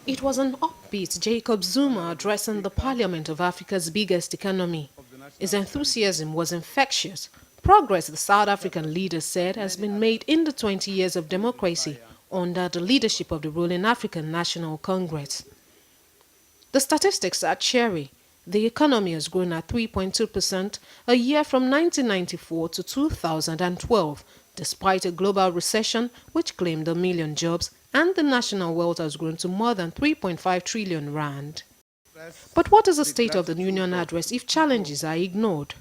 It was an upbeat Jacob Zuma addressing the parliament of Africa's biggest economy. His enthusiasm was infectious. Progress, the South African leader said, has been made in the 20 years of democracy under the leadership of the ruling African National Congress. The statistics are cheery. The economy has grown at 3.2% a year from 1994 to 2012, despite a global recession which claimed 1 million jobs, and the national wealth has grown to more than 3.5 trillion rand. But what is the state of the Union address if challenges are ignored?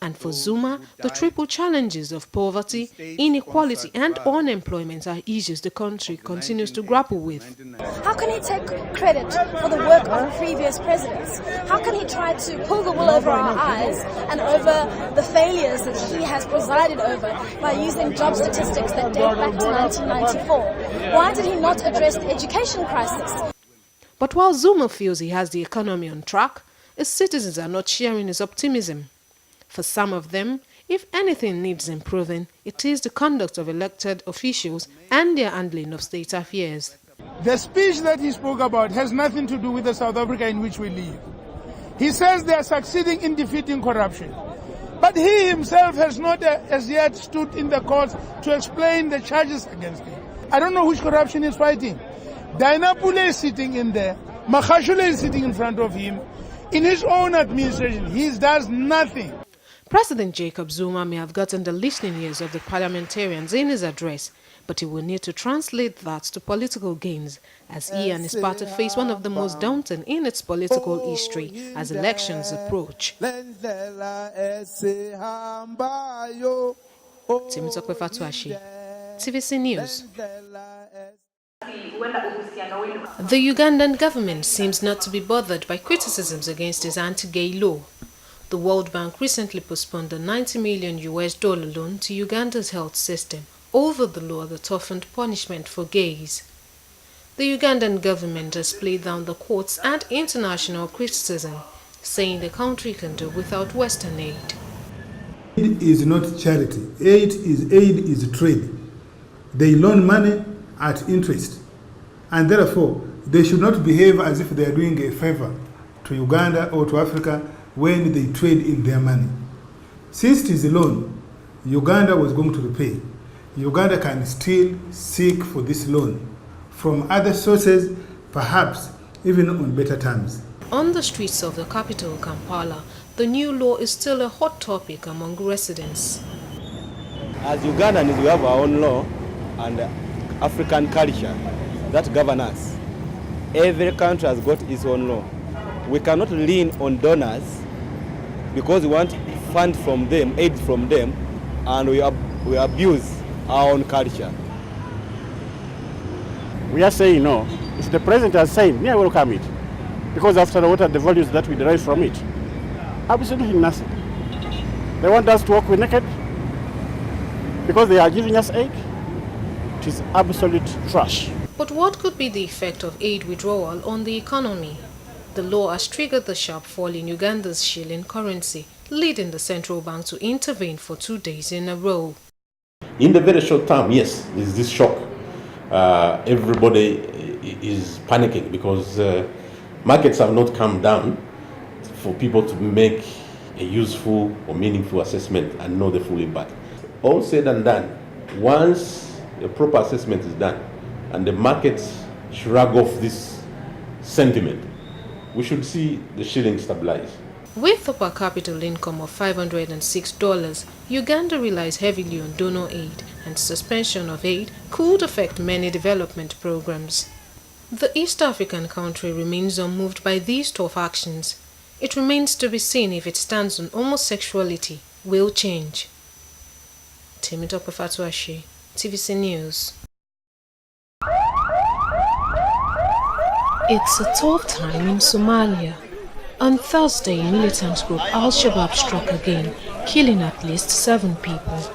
And for Zuma, the triple challenges of poverty, inequality and unemployment are issues the country continues to grapple with. How can he take credit for the work of previous presidents? How can he try to pull the wool over our eyes and over the failures that he has presided over by using job statistics that date back to 1994? Why did he not address the education crisis? But while Zuma feels he has the economy on track, his citizens are not sharing his optimism. For some of them, if anything needs improving, it is the conduct of elected officials and their handling of state affairs. The speech that he spoke about has nothing to do with the South Africa in which we live. He says they are succeeding in defeating corruption. But he himself has not as yet stood in the courts to explain the charges against him. I don't know which corruption he's fighting. Dainapule is sitting in there. Makhashule is sitting in front of him. In his own administration, he does nothing. President Jacob Zuma may have gotten the listening ears of the parliamentarians in his address, but he will need to translate that to political gains as he and his party face one of the most daunting in its political history as elections approach. Temitope Fatuase, TVC News. The Ugandan government seems not to be bothered by criticisms against his anti-gay law. The World Bank recently postponed a $90 million loan to Uganda's health system over the law that toughened punishment for gays. The Ugandan government has played down the courts and international criticism, saying the country can do without Western aid. Aid is not charity. Aid is trade. They loan money at interest, and therefore they should not behave as if they are doing a favor to Uganda or to Africa when they trade in their money. Since it is a loan, Uganda was going to repay. Uganda can still seek for this loan from other sources, perhaps even on better terms. On the streets of the capital, Kampala, the new law is still a hot topic among residents. As Ugandans, we have our own law and African culture that govern us. Every country has got its own law. We cannot lean on donors because we want fund from them, aid from them, and we abuse our own culture. We are saying no. If the president has said, yeah, welcome it. Because after all, what are the values that we derive from it? Absolutely nothing. They want us to walk with naked because they are giving us aid. It is absolute trash. But what could be the effect of aid withdrawal on the economy? The law has triggered the sharp fall in Uganda's shilling currency, leading the central bank to intervene for 2 days in a row. In the very short term, yes, there's this shock. Everybody is panicking because markets have not come down for people to make a useful or meaningful assessment and know the full impact. All said and done, once a proper assessment is done and the markets shrug off this sentiment, we should see the shilling stabilize. With a per capita income of $506, Uganda relies heavily on donor aid, and suspension of aid could affect many development programs. The East African country remains unmoved by these tough actions. It remains to be seen if its stance on homosexuality will change. Temitope Fatuase, TVC News. It's a tough time in Somalia. On Thursday, militant group Al-Shabaab struck again, killing at least 7 people.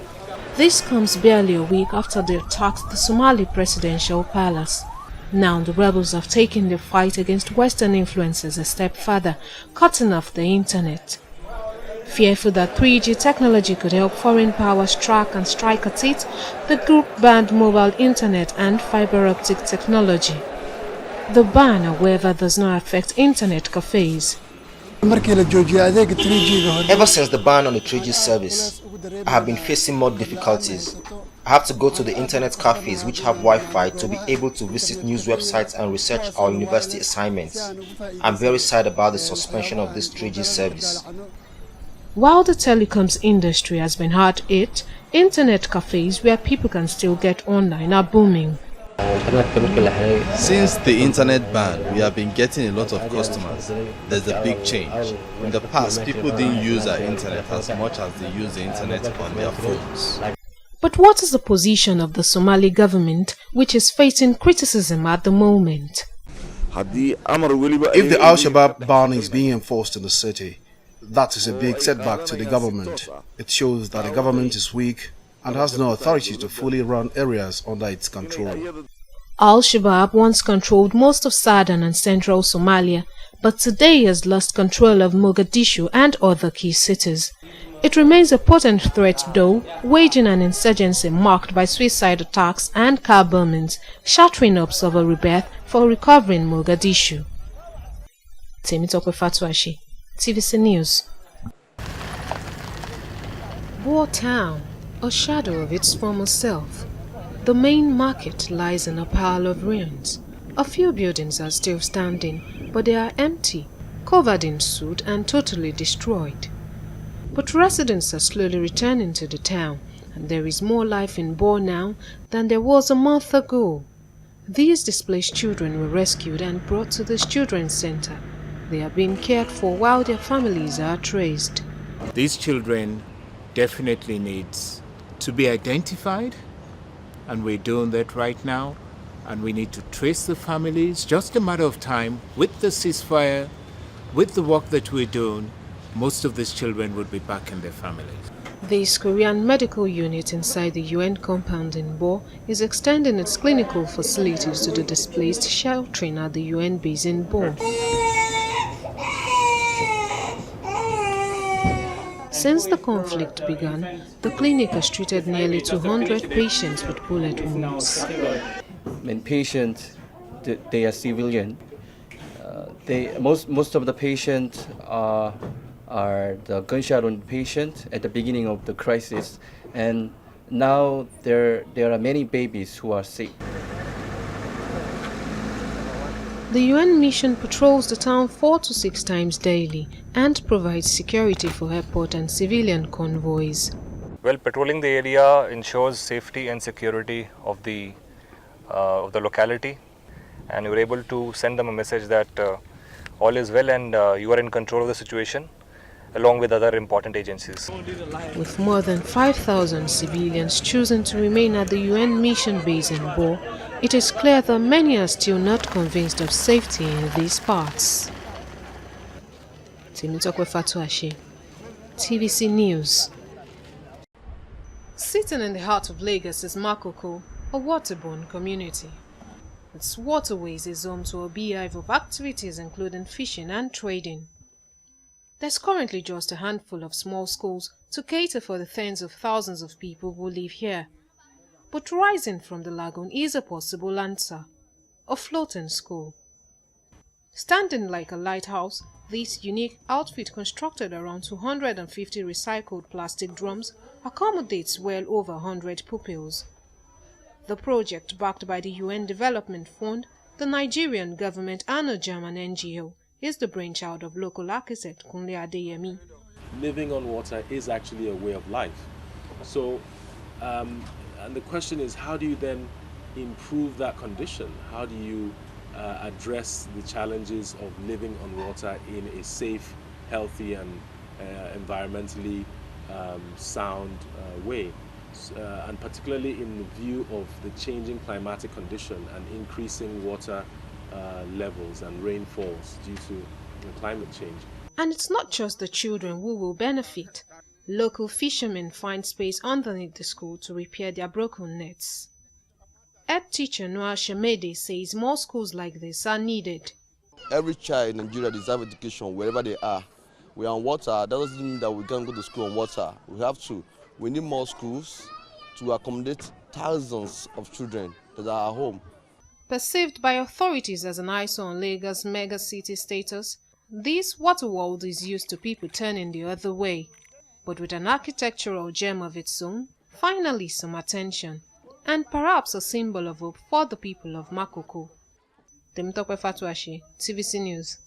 This comes barely a week after they attacked the Somali presidential palace. Now the rebels have taken the fight against Western influences a step further, cutting off the internet. Fearful that 3G technology could help foreign powers track and strike at it, the group banned mobile internet and fiber optic technology. The ban, however, does not affect internet cafes. Ever since the ban on the 3G service, I have been facing more difficulties. I have to go to the internet cafes which have Wi-Fi to be able to visit news websites and research our university assignments. I'm very sad about the suspension of this 3G service. While the telecoms industry has been hard hit, internet cafes where people can still get online are booming. Since the internet ban, we have been getting a lot of customers. There's a big change. In the past, people didn't use our internet as much as they use the internet on their phones. But what is the position of the Somali government, which is facing criticism at the moment? If the Al-Shabaab ban is being enforced in the city, that is a big setback to the government. It shows that the government is weak and has no authority to fully run areas under its control. Al-Shabaab once controlled most of southern and central Somalia, but today has lost control of Mogadishu and other key cities. It remains a potent threat though, waging an insurgency marked by suicide attacks and car bombings, shattering hopes of a rebirth for recovering Mogadishu. Temitope Fatuase, TVC News. War Town, a shadow of its former self. The main market lies in a pile of ruins. A few buildings are still standing, but they are empty, covered in soot and totally destroyed. But residents are slowly returning to the town, and there is more life in Bor now than there was a month ago. These displaced children were rescued and brought to this children's center. They are being cared for while their families are traced. These children definitely needs to be identified, and we're doing that right now, and we need to trace the families. Just a matter of time. With the ceasefire, with the work that we're doing, most of these children would be back in their families. This Korean medical unit inside the UN compound in Bor is extending its clinical facilities to the displaced, sheltering at the UN base in Bor. Since the conflict began, the clinic has treated nearly 200 patients with bullet wounds. When patients, they are civilian. Most of the patients are the gunshot wound patient at the beginning of the crisis, and now there are many babies who are sick. The UN mission patrols the town 4 to 6 times daily and provides security for airport and civilian convoys. Well, patrolling the area ensures safety and security of the locality, and you're able to send them a message that all is well and you are in control of the situation, along with other important agencies. With more than 5,000 civilians choosing to remain at the UN mission base in Bor, it is clear that many are still not convinced of safety in these parts. Temitope Fatuase, TVC News. Sitting in the heart of Lagos is Makoko, a waterborne community. Its waterways is home to a beehive of activities including fishing and trading. There's currently just a handful of small schools to cater for the tens of thousands of people who live here. But rising from the lagoon is a possible answer, a floating school. Standing like a lighthouse, this unique outfit, constructed around 250 recycled plastic drums, accommodates well over 100 pupils. The project, backed by the UN Development Fund, the Nigerian government and a German NGO, is the brainchild of local architect Kunle Adeyemi. Living on water is actually a way of life. So, and the question is, how do you then improve that condition? How do you address the challenges of living on water in a safe, healthy, and environmentally sound way? And particularly in the view of the changing climatic condition and increasing water levels and rainfalls due to climate change. And it's not just the children who will benefit. Local fishermen find space underneath the school to repair their broken nets. Head teacher Noah Shemede says more schools like this are needed. Every child in Nigeria deserves education wherever they are. We are on water. That doesn't mean that we can't go to school on water. We need more schools to accommodate thousands of children that are at home. Perceived by authorities as an eyesore on Lagos' mega city status, this water world is used to people turning the other way, but with an architectural gem of its own, finally some attention, and perhaps a symbol of hope for the people of Makoko. Temitope Fatuase, TVC News.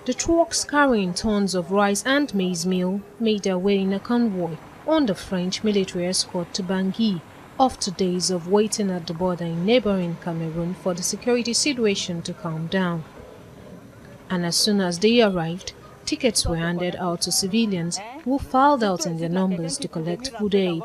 The trucks carrying tons of rice and maize meal made their way in a convoy under French military escort to Bangui, after days of waiting at the border in neighboring Cameroon for the security situation to calm down. And as soon as they arrived, tickets were handed out to civilians who filed out in their numbers to collect food aid.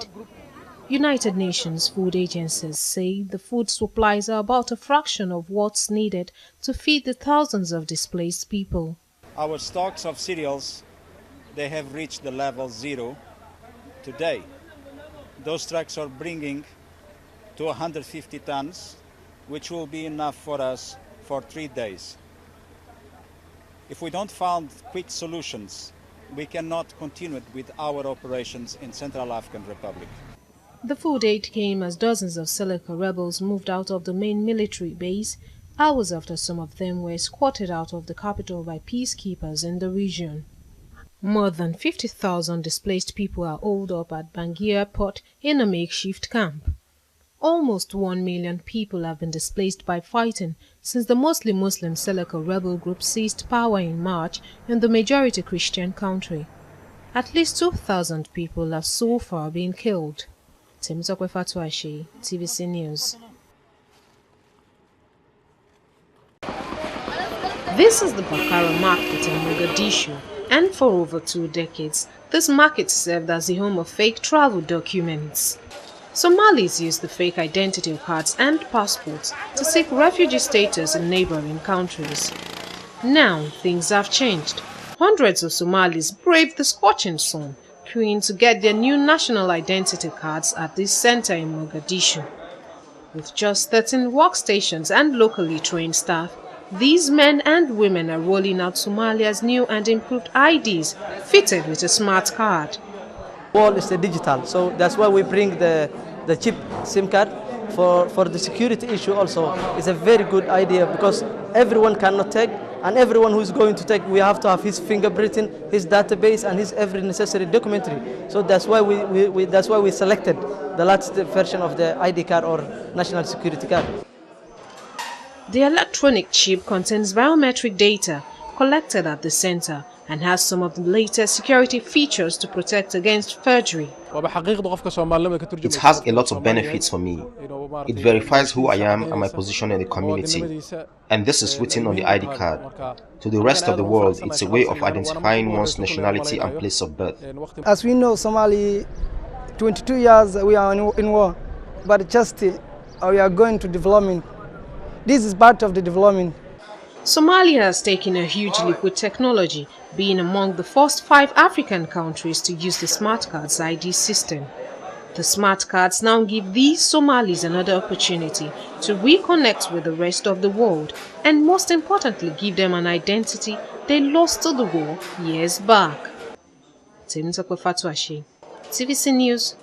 United Nations food agencies say the food supplies are about a fraction of what's needed to feed the thousands of displaced people. Our stocks of cereals, they have reached the level 0 today. Those trucks are bringing to 150 tons, which will be enough for us for 3 days. If we don't find quick solutions, we cannot continue with our operations in Central African Republic. The food aid came as dozens of Seleka rebels moved out of the main military base, hours after some of them were escorted out of the capital by peacekeepers in the region. More than 50,000 displaced people are holed up at Bangui Airport in a makeshift camp. Almost 1 million people have been displaced by fighting since the mostly Muslim Seleka rebel group seized power in March in the majority Christian country. At least 2,000 people have so far been killed. Temitope Fatuase, TVC News. This is the Bakara market in Mogadishu, and for over 2 decades, this market served as the home of fake travel documents. Somalis used the fake identity cards and passports to seek refugee status in neighboring countries. Now, things have changed. Hundreds of Somalis braved the scorching sun, queuing to get their new national identity cards at this center in Mogadishu. With just 13 workstations and locally trained staff, these men and women are rolling out Somalia's new and improved IDs fitted with a smart card. All is digital, so that's why we bring the chip SIM card for the security issue also. It's a very good idea because everyone cannot take, and everyone who is going to take, we have to have his fingerprinting, his database, and his every necessary documentary. So that's why we selected the latest version of the ID card or national security card. The electronic chip contains biometric data collected at the center and has some of the latest security features to protect against forgery. It has a lot of benefits for me. It verifies who I am and my position in the community. And this is written on the ID card. To the rest of the world, it's a way of identifying one's nationality and place of birth. As we know, Somalia, 22 years we are in war, but just we are going to development. This is part of the development. Somalia has taken a huge leap with technology, being among the first 5 African countries to use the smart cards ID system. The smart cards now give these Somalis another opportunity to reconnect with the rest of the world and most importantly give them an identity they lost to the war years back. Temitope Fatuase, TVC News,